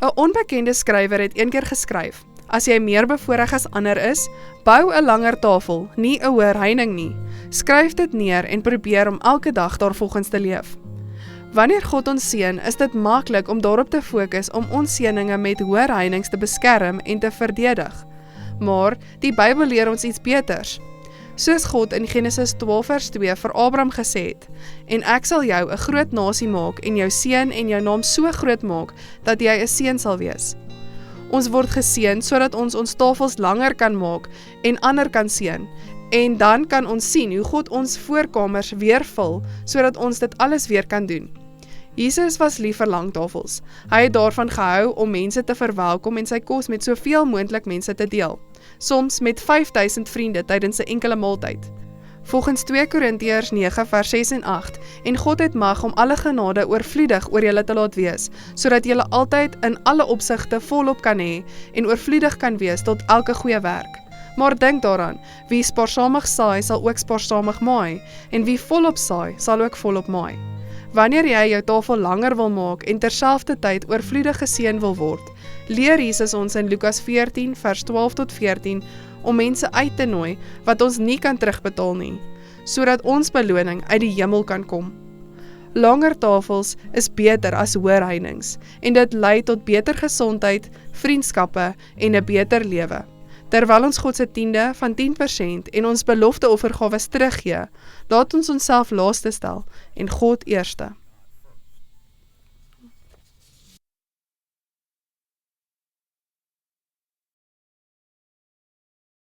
'n onbekende skrywer het een keer geskryf: as jy meer bevoorreg as ander is, bou 'n langer tafel, nie 'n hoër heining nie. Skryf dit neer en probeer om elke dag daarvolgens te leef. Wanneer God ons seën, is dit maklik om daarop te fokus om ons seëninge met hoër heininge te beskerm en te verdedig. Maar die Bybel leer ons iets beters. Soos God in Genesis 12 vers 2 vir Abraham gesê het: en ek sal jou 'n groot nasie maak en jou seën en jou naam so groot maak dat jy 'n seën sal wees. Ons word geseën sodat ons tafels langer kan maak en ander kan seën. En dan kan ons sien hoe God ons voorkamers weer vul sodat ons dit alles weer kan doen. Jesus was lief vir lang tafels. Hy het daarvan gehou om mense te verwelkom en sy kos met soveel moontlik mense te deel. Soms met 5000 vriende tydens 'n enkele maaltyd. Volgens 2 Korintiërs 9 vers 6 en 8, en God het mag om alle genade oorvloedig oor julle te laat wees, sodat julle altyd in alle opsigte volop kan hê en oorvloedig kan wees tot elke goeie werk. Maar dink daaraan, wie spaarsamig saai sal ook spaarsamig maai, en wie volop saai sal ook volop maai. Wanneer jy jou tafel langer wil maak en terselfdertyd oorvloedig geseën wil word, leer Jesus ons in Lukas 14 vers 12 tot 14 om mense uit te nooi wat ons nie kan terugbetaal nie, sodat ons beloning uit die hemel kan kom. Langer tafels is beter as hoër heininge en dit lei tot beter gesondheid, vriendskappe en 'n beter lewe. Terwyl ons God se tiende van 10% en ons belofte offergawes teruggee, laat ons onsself laaste stel en God eerste.